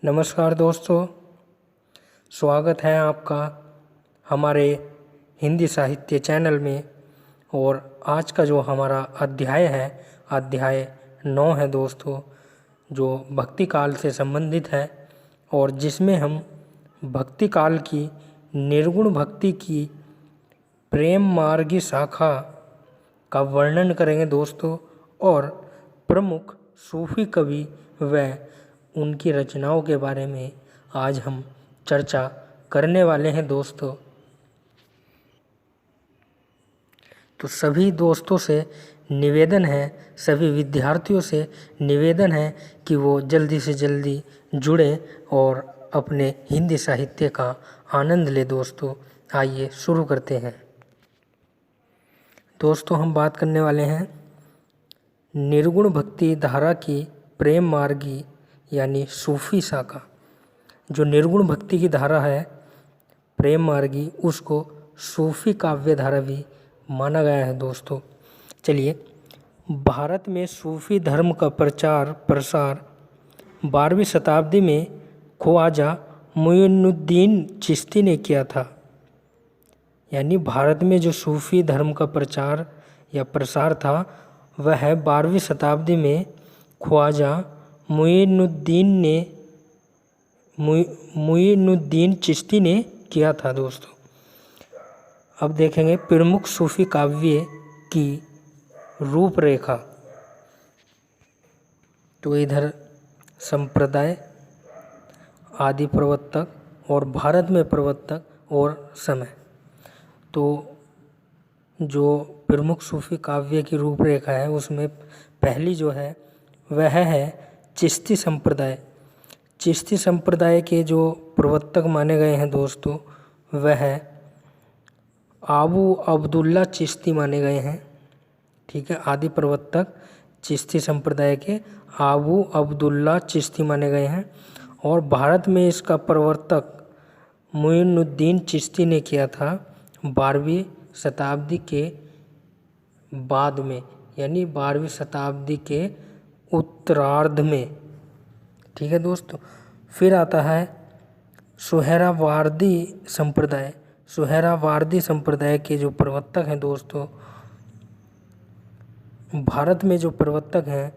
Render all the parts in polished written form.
नमस्कार दोस्तों, स्वागत है आपका हमारे हिंदी साहित्य चैनल में। और आज का जो हमारा अध्याय है, अध्याय 9 है दोस्तों, जो भक्ति काल से संबंधित है और जिसमें हम भक्ति काल की निर्गुण भक्ति की प्रेम मार्गी शाखा का वर्णन करेंगे दोस्तों। और प्रमुख सूफी कवि व उनकी रचनाओं के बारे में आज हम चर्चा करने वाले हैं दोस्तों। तो सभी दोस्तों से निवेदन है, सभी विद्यार्थियों से निवेदन है कि वो जल्दी से जल्दी जुड़ें और अपने हिंदी साहित्य का आनंद ले दोस्तों। आइए शुरू करते हैं दोस्तों। हम बात करने वाले हैं निर्गुण भक्ति धारा की प्रेम मार्गी यानी सूफी शाखा। जो निर्गुण भक्ति की धारा है प्रेम मार्गी, उसको सूफी काव्य धारा भी माना गया है दोस्तों। चलिए, भारत में सूफी धर्म का प्रचार प्रसार 12वीं शताब्दी में ख्वाजा मुइनुद्दीन चिश्ती ने किया था। यानी भारत में जो सूफी धर्म का प्रचार या प्रसार था वह 12वीं शताब्दी में ख्वाजा मुइनुद्दीन चिश्ती ने किया था दोस्तों। अब देखेंगे प्रमुख सूफी काव्य की रूपरेखा। तो इधर संप्रदाय, आदि प्रवर्तक और भारत में प्रवर्तक और समय। तो जो प्रमुख सूफी काव्य की रूपरेखा है उसमें पहली जो है वह है चिश्ती संप्रदाय। चिश्ती संप्रदाय के जो प्रवर्तक माने गए हैं दोस्तों वह आबू अब्दुल्ला चिश्ती माने गए हैं। ठीक है, आदि प्रवर्तक चिश्ती संप्रदाय के आबू अब्दुल्ला चिश्ती माने गए हैं। और भारत में इसका प्रवर्तक मुइनुद्दीन चिश्ती ने किया था 12वीं शताब्दी के बाद में, यानी 12वीं शताब्दी के उत्तरार्ध में। ठीक है दोस्तों। फिर आता है सुहरावार्दी संप्रदाय। सुहरावार्दी संप्रदाय के जो प्रवर्तक हैं दोस्तों, भारत में जो प्रवर्तक हैं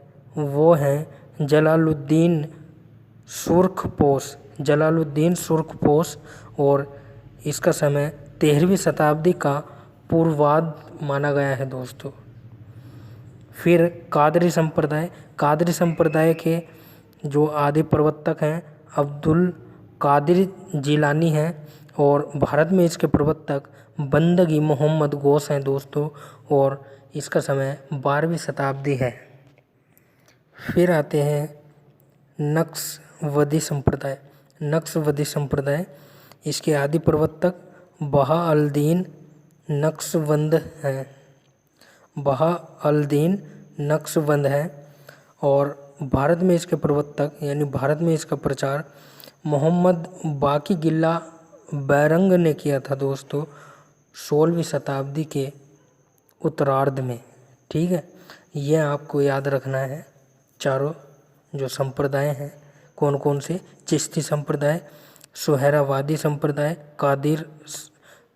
वो हैं जलालुद्दीन सुर्खपोश। जलालुद्दीन सुर्खपोश। और इसका समय 13वीं शताब्दी का पूर्वार्ध माना गया है दोस्तों। फिर कादरी संप्रदाय। कादरी संप्रदाय के जो आदि प्रवर्तक हैं अब्दुल कादिर जिलानी हैं और भारत में इसके प्रवर्तक बंदगी मोहम्मद गौस हैं दोस्तों। और इसका समय 12वीं शताब्दी है। फिर आते हैं नक्शबंदी संप्रदाय। नक्शबंदी संप्रदाय, इसके आदि प्रवर्तक बहाअल्दीन नक्शबंद हैं। बहाअल्दीन नक्शबंद है। और भारत में इसके प्रवर्तक यानी भारत में इसका प्रचार मोहम्मद बाकी गिल्ला बैरंग ने किया था दोस्तों 16वीं शताब्दी के उत्तरार्ध में। ठीक है, यह आपको याद रखना है। चारों जो संप्रदाय हैं कौन कौन से, चिश्ती संप्रदाय, सुहरावादी संप्रदाय,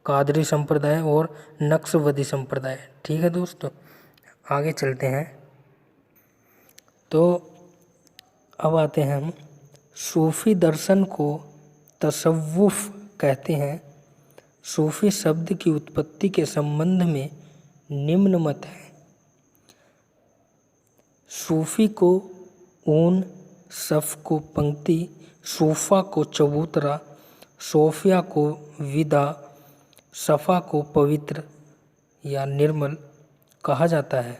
कादरी संप्रदाय और नक्शबंदी संप्रदाय। ठीक है दोस्तों, आगे चलते हैं। तो अब आते हैं हम सूफी दर्शन को तसव्वुफ कहते हैं। सूफी शब्द की उत्पत्ति के संबंध में निम्न मत है। सूफी को ऊन, सफ को पंक्ति, सूफा को चबूतरा, सोफिया को विदा, सफ़ा को पवित्र या निर्मल कहा जाता है।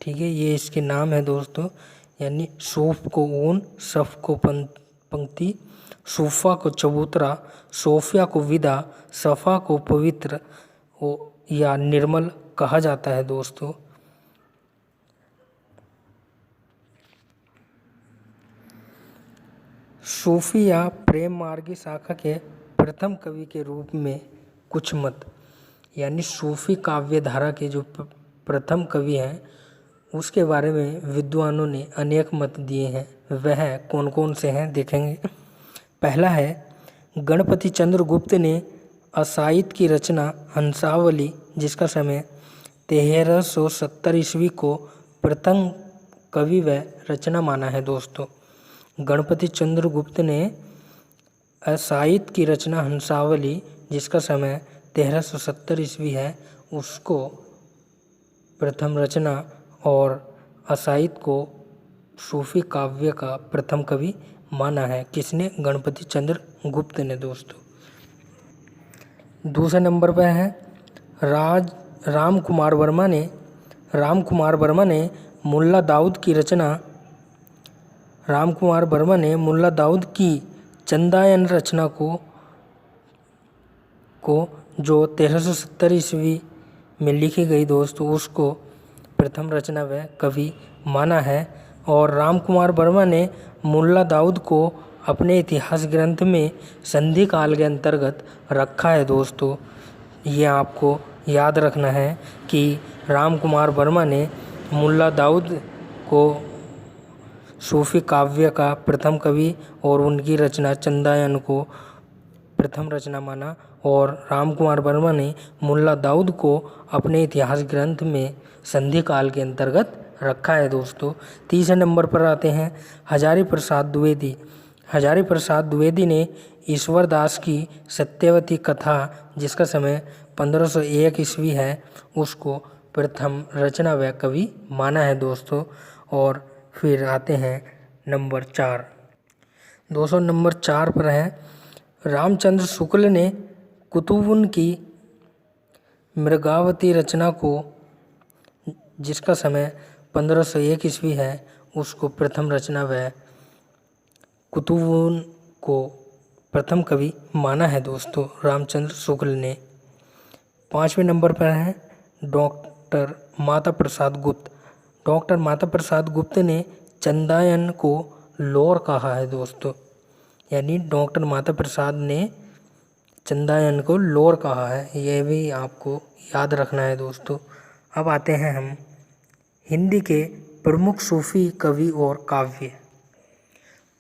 ठीक है, ये इसके नाम है दोस्तों। यानी सूफ को ऊन, सफ को पंक्ति, सूफा को चबूतरा, सोफिया को विदा, सफ़ा को पवित्र या निर्मल कहा जाता है दोस्तों। सूफी या प्रेम मार्गी शाखा के प्रथम कवि के रूप में कुछ मत। यानी सूफी काव्य धारा के जो प्रथम कवि हैं उसके बारे में विद्वानों ने अनेक मत दिए हैं। वह कौन कौन से हैं देखेंगे। पहला है, गणपति चंद्र गुप्त ने असाइत की रचना हंसावली, जिसका समय 1370 ईस्वी को प्रथम कवि व रचना माना है दोस्तों। गणपति चंद्र गुप्त ने असाइत की रचना हंसावली, जिसका समय 1370 ईस्वी है, उसको प्रथम रचना और असाइत को सूफी काव्य का प्रथम कवि माना है। किसने? गणपति चंद्र गुप्त ने दोस्तों। दूसरे नंबर पर है राम कुमार वर्मा ने मुल्ला दाऊद की चंदायन रचना को जो 1370 ईस्वी में लिखी गई दोस्तों, उसको प्रथम रचना व कवि माना है। और राम कुमार वर्मा ने मुल्ला दाऊद को अपने इतिहास ग्रंथ में संधि काल के अंतर्गत रखा है दोस्तों। ये आपको याद रखना है कि राम कुमार वर्मा ने मुल्ला दाऊद को सूफी काव्य का प्रथम कवि और उनकी रचना चंदायन को प्रथम रचना माना। और राम कुमार वर्मा ने मुल्ला दाऊद को अपने इतिहास ग्रंथ में संधि काल के अंतर्गत रखा है दोस्तों। तीसरे नंबर पर आते हैं हजारी प्रसाद द्विवेदी ने ईश्वर दास की सत्यवती कथा, जिसका समय 1501 ईस्वी है, उसको प्रथम रचना व कवि माना है दोस्तों। और फिर आते हैं नंबर 4 दोस्तों। नंबर 4 पर है रामचंद्र शुक्ल ने कुतुबुन की मृगावती रचना को, जिसका समय 1501 ईस्वी है, उसको प्रथम रचना व कुतुबुन को प्रथम कवि माना है दोस्तों रामचंद्र शुक्ल ने। 5वें नंबर पर है डॉक्टर माता प्रसाद गुप्त ने चंदायन को लोर कहा है दोस्तों। यानी डॉक्टर माता प्रसाद ने चंदायन को लोर कहा है, यह भी आपको याद रखना है दोस्तों। अब आते हैं हम हिंदी के प्रमुख सूफी कवि और काव्य।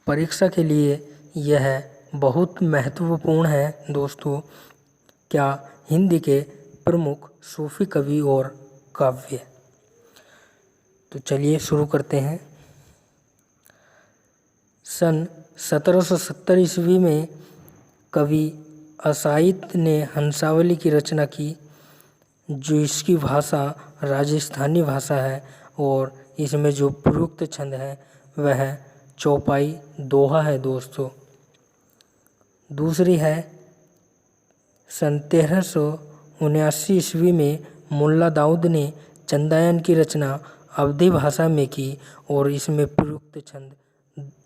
परीक्षा के लिए यह बहुत महत्वपूर्ण है दोस्तों, क्या हिंदी के प्रमुख सूफी कवि और काव्य। तो चलिए शुरू करते हैं। सन 1770 ईस्वी में कवि असाइत ने हंसावली की रचना की, जो इसकी भाषा राजस्थानी भाषा है और इसमें जो प्रयुक्त छंद है वह चौपाई दोहा है दोस्तों। दूसरी है सन 1379 ईस्वी में मुल्ला दाऊद ने चंदायन की रचना अवधी भाषा में की और इसमें प्रयुक्त छंद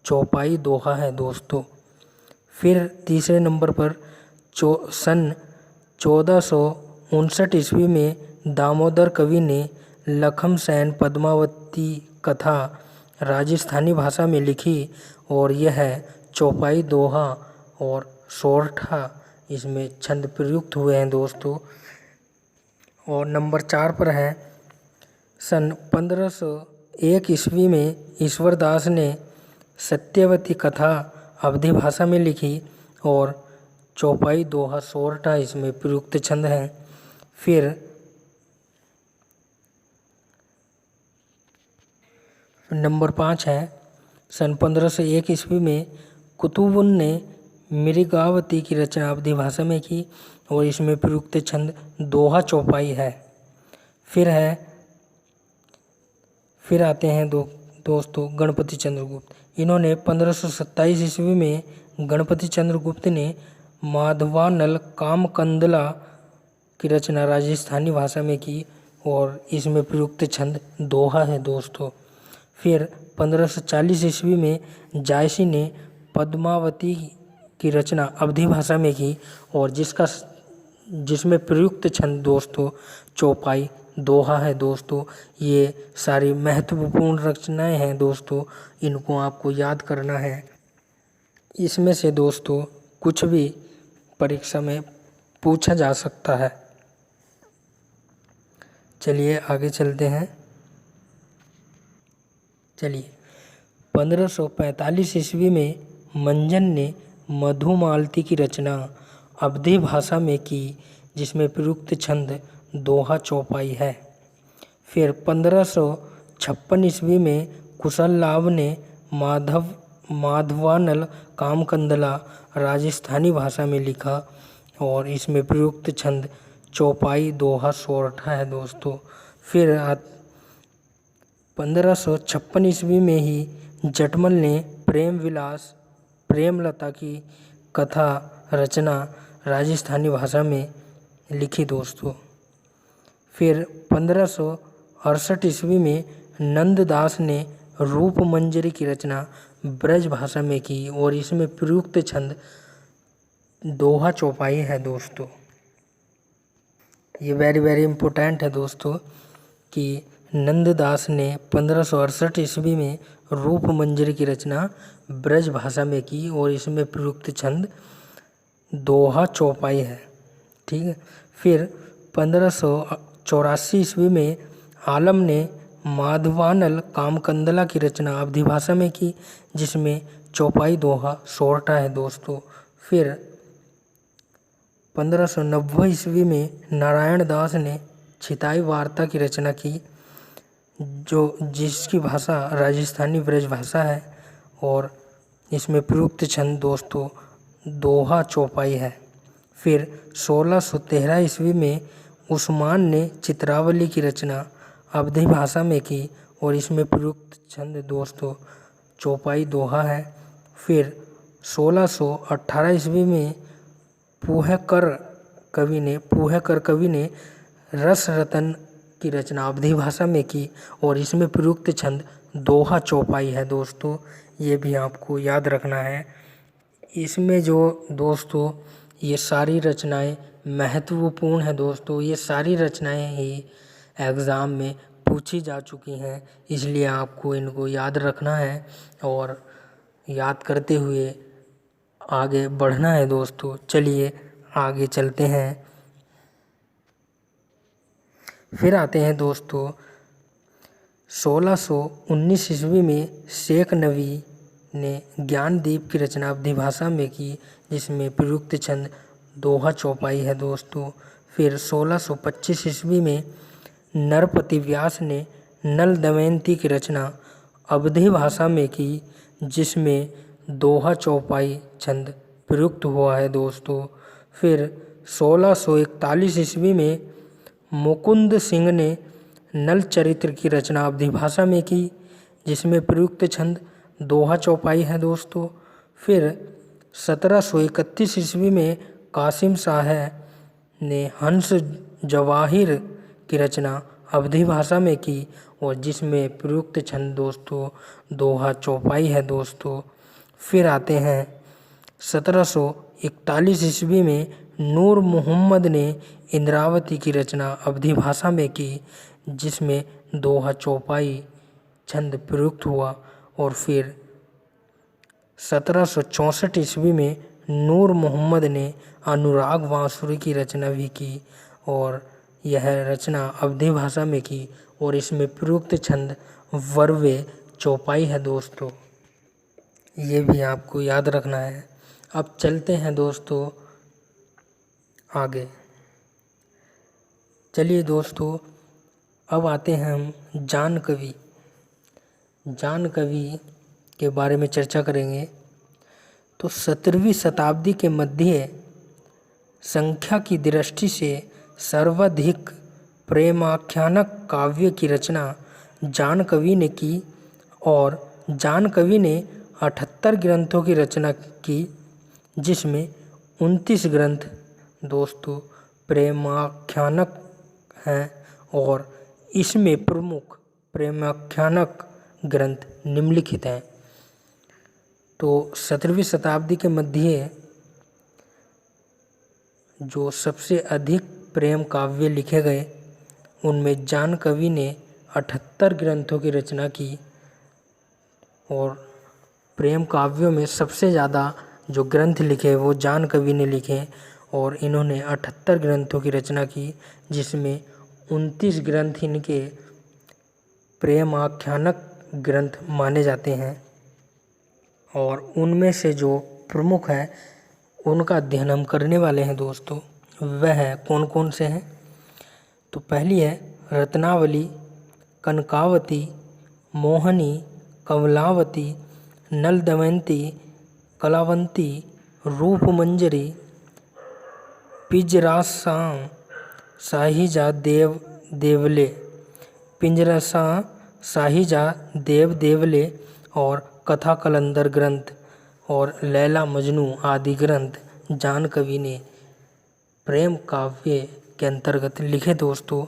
चौपाई दोहा है दोस्तों। फिर तीसरे नंबर पर सन 1459 ईस्वी में दामोदर कवि ने लखम सेन पद्मावती कथा राजस्थानी भाषा में लिखी और यह चौपाई दोहा और सोरठा इसमें छंद प्रयुक्त हुए हैं दोस्तों। और नंबर 4 पर है सन 1501 ईस्वी में ईश्वर दास ने सत्यवती कथा अवधी भाषा में लिखी और चौपाई दोहा सोरठा इसमें प्रयुक्त छंद हैं। फिर नंबर 5 है सन 1501 ईस्वी में कुतुबुन ने मृगावती की रचना अवधी भाषा में की और इसमें प्रयुक्त छंद दोहा चौपाई है। फिर आते हैं दोस्तों गणपति चंद्रगुप्त। इन्होंने 1527 ईस्वी में गणपति चंद्रगुप्त ने माधवानल कामकंदला की रचना राजस्थानी भाषा में की और इसमें प्रयुक्त छंद दोहा है दोस्तों। फिर 1540 ईस्वी में जायसी ने पद्मावती की रचना अवधी भाषा में की और जिसमें प्रयुक्त छंद दोस्तों चौपाई दोहा है दोस्तों। ये सारी महत्वपूर्ण रचनाएं हैं दोस्तों, इनको आपको याद करना है। इसमें से दोस्तों कुछ भी परीक्षा में पूछा जा सकता है। चलिए आगे चलते हैं। चलिए, 1545 ईस्वी में मंजन ने मधुमालती की रचना अवधी भाषा में की, जिसमें प्रयुक्त छंद दोहा चौपाई है। फिर 1556 ईस्वी में कुशललाभ ने माधवानल कामकंदला राजस्थानी भाषा में लिखा और इसमें प्रयुक्त छंद चौपाई दोहा सोरठा है दोस्तों। फिर 1556 ईस्वी में ही जटमल ने प्रेम विलास प्रेमलता की कथा रचना राजस्थानी भाषा में लिखी दोस्तों। फिर 1568 ईस्वी में नंददास ने रूप मंजरी की रचना ब्रज भाषा में की और इसमें प्रयुक्त छंद दोहा चौपाई है दोस्तों। ये वेरी इम्पोर्टेंट है दोस्तों कि नंददास ने 1568 ईस्वी में रूप मंजरी की रचना ब्रज भाषा में की और इसमें प्रयुक्त छंद दोहा चौपाई है। ठीक है। फिर 1584 ईस्वी में आलम ने माधवानल कामकंदला की रचना अवधी भाषा में की, जिसमें चौपाई दोहा सोरठा है दोस्तों। फिर 1590 ईस्वी में नारायण दास ने छिताई वार्ता की रचना की, जिसकी भाषा राजस्थानी ब्रज भाषा है और इसमें प्रयुक्त छंद दोस्तों दोहा चौपाई है। फिर 1613 ईस्वी में उस्मान ने चित्रावली की रचना अवधी भाषा में की और इसमें प्रयुक्त छंद दोस्तों चौपाई दोहा है। फिर 1618 ईस्वी में पूहकर कवि ने रस रतन की रचना अवधी भाषा में की और इसमें प्रयुक्त छंद दोहा चौपाई है दोस्तों। ये भी आपको याद रखना है। इसमें जो दोस्तों ये सारी रचनाएं महत्वपूर्ण है दोस्तों। ये सारी रचनाएं ही एग्ज़ाम में पूछी जा चुकी हैं, इसलिए आपको इनको याद रखना है और याद करते हुए आगे बढ़ना है दोस्तों। चलिए आगे चलते हैं। फिर आते हैं दोस्तों 1619 ईस्वी में शेख नबी ने ज्ञानदीप की रचना अवधी भाषा में की, जिसमें प्रयुक्त छंद दोहा चौपाई है दोस्तों। फिर 1625 ईस्वी में नरपति व्यास ने नल दमयंती की रचना अवधी भाषा में की, जिसमें दोहा चौपाई छंद प्रयुक्त हुआ है दोस्तों। फिर 1641 ईस्वी में मुकुंद सिंह ने नल चरित्र की रचना अवधी भाषा में की, जिसमें प्रयुक्त छंद दोहा चौपाई है दोस्तों। फिर 1731 ईस्वी में कासिम शाह ने हंस जवाहिर की रचना अवधी भाषा में की और जिसमें प्रयुक्त छंद दोस्तों दोहा चौपाई है दोस्तों। फिर आते हैं 1741 ईस्वी में नूर मोहम्मद ने इंद्रावती की रचना अवधी भाषा में की, जिसमें दोहा चौपाई छंद प्रयुक्त हुआ। और फिर 1764 ईस्वी में नूर मोहम्मद ने अनुराग बांसुरी की रचना भी की और यह रचना अवधी भाषा में की और इसमें प्रयुक्त छंद वर्वे चौपाई है दोस्तों। ये भी आपको याद रखना है। अब चलते हैं दोस्तों आगे। चलिए दोस्तों अब आते हैं हम जान कवि के बारे में चर्चा करेंगे। तो 17वीं शताब्दी के मध्य संख्या की दृष्टि से सर्वाधिक प्रेमाख्यानक काव्य की रचना जान कवि ने की और जान कवि ने 78 ग्रंथों की रचना की, जिसमें 29 ग्रंथ दोस्तों प्रेमाख्यानक हैं और इसमें प्रमुख प्रेमाख्यानक ग्रंथ निम्नलिखित हैं। तो 17वीं शताब्दी के मध्य जो सबसे अधिक प्रेम काव्य लिखे गए उनमें जान कवि ने 78 ग्रंथों की रचना की और प्रेम काव्यों में सबसे ज़्यादा जो ग्रंथ लिखे वो जान कवि ने लिखे और इन्होंने 78 ग्रंथों की रचना की, जिसमें 29 ग्रंथ इनके प्रेम आख्यानक ग्रंथ माने जाते हैं और उनमें से जो प्रमुख है उनका अध्ययन हम करने वाले हैं दोस्तों। वह है कौन कौन से हैं? तो पहली है रत्नावली, कनकावती, मोहनी, कमलावती, नल दमयंती, कलावंती, रूपमंजरी, पिंजरासां साहिजा देवले, पिंजरसा साहिजा देवले और कथा कलंदर ग्रंथ और लैला मजनू आदि ग्रंथ जान कवि ने प्रेम काव्य के अंतर्गत लिखे दोस्तों।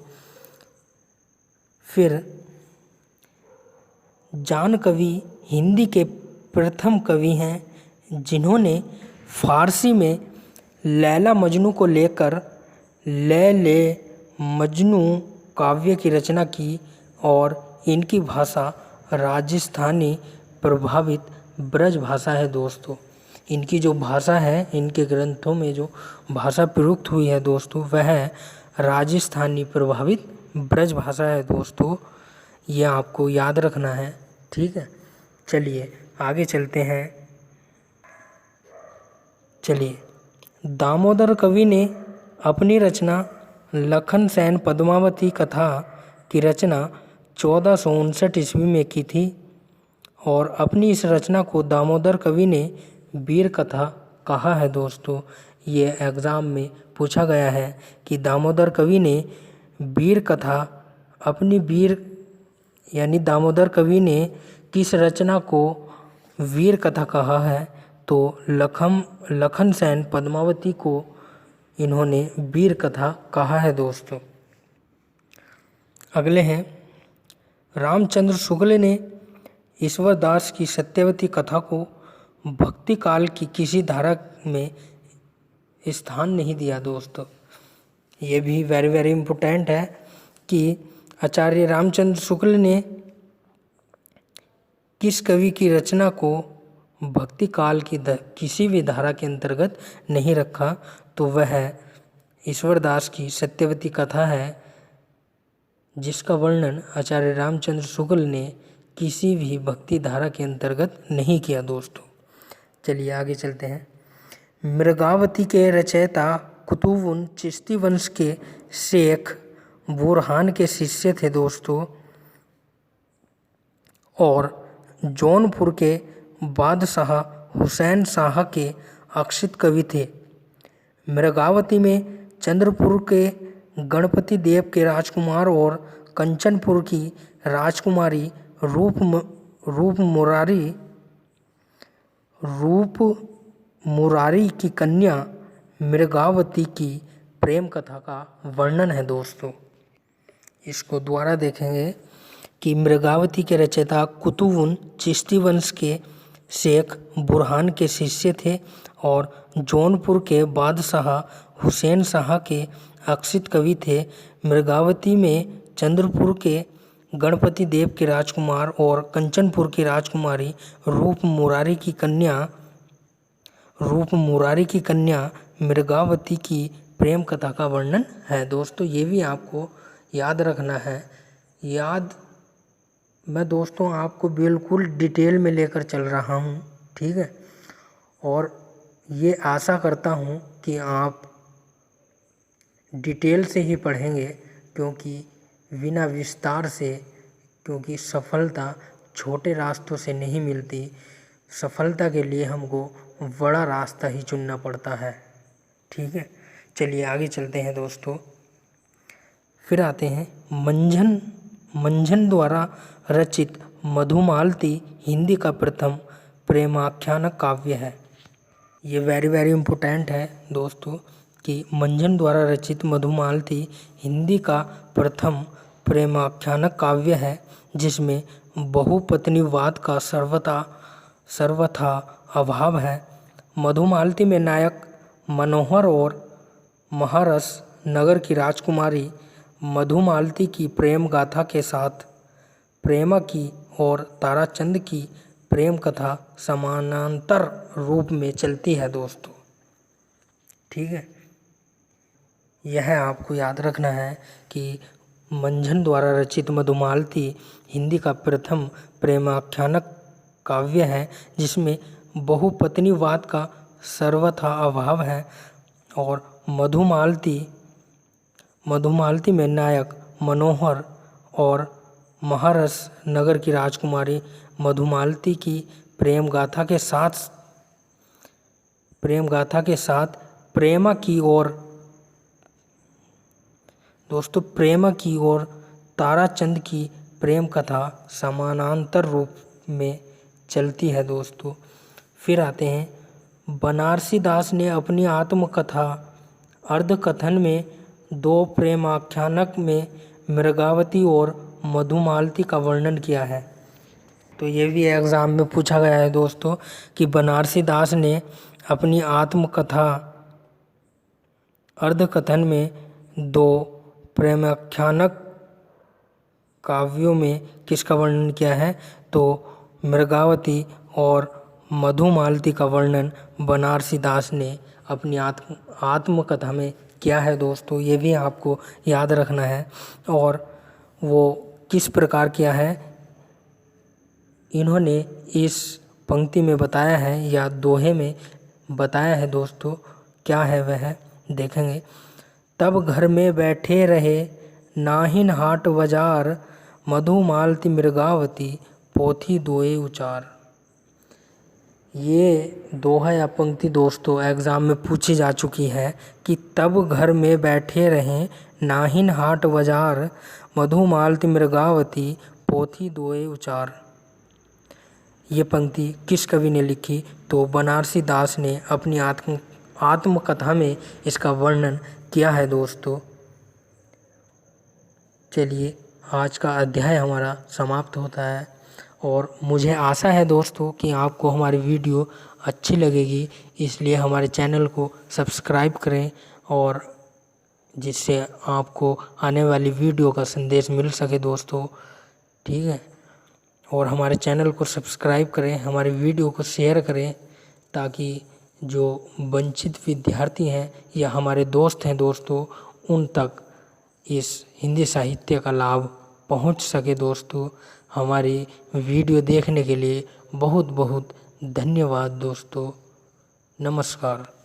फिर जान कवि हिंदी के प्रथम कवि हैं जिन्होंने फारसी में लैला मजनू को लेकर ले मजनू काव्य की रचना की और इनकी भाषा राजस्थानी प्रभावित ब्रज भाषा है दोस्तों। इनकी जो भाषा है, इनके ग्रंथों में जो भाषा प्रयुक्त हुई है दोस्तों, वह है राजस्थानी प्रभावित ब्रज भाषा है दोस्तों। यह आपको याद रखना है, ठीक है। चलिए आगे चलते हैं। चलिए, दामोदर कवि ने अपनी रचना लखन सेन पद्मावती कथा की रचना 1459 ईस्वी में की थी और अपनी इस रचना को दामोदर कवि ने वीर कथा कहा है दोस्तों। ये एग्ज़ाम में पूछा गया है कि दामोदर कवि ने वीर कथा दामोदर कवि ने किस रचना को वीर कथा कहा है? तो लखन सेन पद्मावती को इन्होंने वीर कथा कहा है दोस्तों। अगले हैं रामचंद्र शुक्ल ने ईश्वर दास की सत्यवती कथा को भक्ति काल की किसी धारा में स्थान नहीं दिया दोस्तों। ये भी वेरी वेरी इम्पोर्टेंट है कि आचार्य रामचंद्र शुक्ल ने किस कवि की रचना को भक्ति काल की किसी भी धारा के अंतर्गत नहीं रखा। तो वह ईश्वर दास की सत्यवती कथा है, जिसका वर्णन आचार्य रामचंद्र शुक्ल ने किसी भी भक्ति धारा के अंतर्गत नहीं किया दोस्तों। चलिए आगे चलते हैं। मृगावती के रचयिता कुतुबुन चिश्ती वंश के शेख बुरहान के शिष्य थे दोस्तों और जौनपुर के बादशाह हुसैन शाह के अक्षित कवि थे। मृगावती में चंद्रपुर के गणपति देव के राजकुमार और कंचनपुर की राजकुमारी रूप मुरारी की कन्या मृगावती की प्रेम कथा का वर्णन है दोस्तों। इसको दोबारा देखेंगे कि मृगावती के रचयिता कुतुबुन चिश्ती वंश के शेख बुरहान के शिष्य थे और जौनपुर के बादशाह हुसैन शाह के अक्षित कवि थे। मृगावती में चंद्रपुर के गणपति देव के राजकुमार और कंचनपुर की राजकुमारी रूप मुरारी की कन्या मृगावती की प्रेम कथा का वर्णन है दोस्तों। ये भी आपको याद रखना है। मैं दोस्तों आपको बिल्कुल डिटेल में लेकर चल रहा हूँ, ठीक है। और ये आशा करता हूँ कि आप डिटेल से ही पढ़ेंगे, क्योंकि बिना विस्तार से, क्योंकि सफलता छोटे रास्तों से नहीं मिलती। सफलता के लिए हमको बड़ा रास्ता ही चुनना पड़ता है, ठीक है। चलिए आगे चलते हैं दोस्तों। फिर आते हैं मंझन द्वारा रचित मधुमालती हिंदी का प्रथम प्रेमाख्यान काव्य है। ये वेरी वेरी इम्पोर्टेंट है दोस्तों कि मंझन द्वारा रचित मधुमालती हिंदी का प्रथम प्रेमाख्यान काव्य है, जिसमें बहुपत्नीवाद का सर्वथा अभाव है। मधुमालती में नायक मनोहर और महारस नगर की राजकुमारी मधुमालती की प्रेम गाथा के साथ प्रेमा की और ताराचंद की प्रेम कथा समानांतर रूप में चलती है दोस्तों, ठीक है। यह आपको याद रखना है कि मंझन द्वारा रचित मधुमालती हिंदी का प्रथम प्रेमाख्यानक काव्य है जिसमें बहुपत्नीवाद का सर्वथा अभाव है। और मधुमालती में नायक मनोहर और महारस नगर की राजकुमारी मधुमालती की प्रेम गाथा के साथ प्रेमा की और ताराचंद की प्रेम कथा समानांतर रूप में चलती है दोस्तों। फिर आते हैं बनारसी दास ने अपनी आत्मकथा अर्धकथन में 2 प्रेमाख्यानक में मृगावती और मधुमालती का वर्णन किया है। तो ये भी एग्ज़ाम में पूछा गया है दोस्तों कि बनारसी दास ने अपनी आत्मकथा अर्धकथन में 2 प्रेमाख्यानक काव्यों में किसका वर्णन किया है, तो मृगावती और मधुमालती का वर्णन बनारसी दास ने अपनी आत्मकथा में किया है दोस्तों। ये भी आपको याद रखना है। और वो किस प्रकार किया है इन्होंने इस पंक्ति में बताया है या दोहे में बताया है दोस्तों। क्या है वह देखेंगे। तब घर में बैठे रहे नाहिन हाट बाजार, मधुमालती मृगावती पोथी दोए उचार। ये दोहा या पंक्ति दोस्तों एग्ज़ाम में पूछी जा चुकी है कि तब घर में बैठे रहें नाहिन हाट बाजार, मधुमालती मृगावती पोथी दोए उचार। ये पंक्ति किस कवि ने लिखी, तो बनारसी दास ने अपनी आत्मकथा में इसका वर्णन किया है दोस्तों। चलिए आज का अध्याय हमारा समाप्त होता है और मुझे आशा है दोस्तों कि आपको हमारी वीडियो अच्छी लगेगी, इसलिए हमारे चैनल को सब्सक्राइब करें और जिससे आपको आने वाली वीडियो का संदेश मिल सके दोस्तों। ठीक है, और हमारे चैनल को सब्सक्राइब करें, हमारी वीडियो को शेयर करें ताकि जो वंचित विद्यार्थी हैं या हमारे दोस्त हैं दोस्तों उन तक इस हिंदी साहित्य का लाभ पहुंच सके दोस्तों। हमारी वीडियो देखने के लिए बहुत बहुत धन्यवाद दोस्तों। नमस्कार।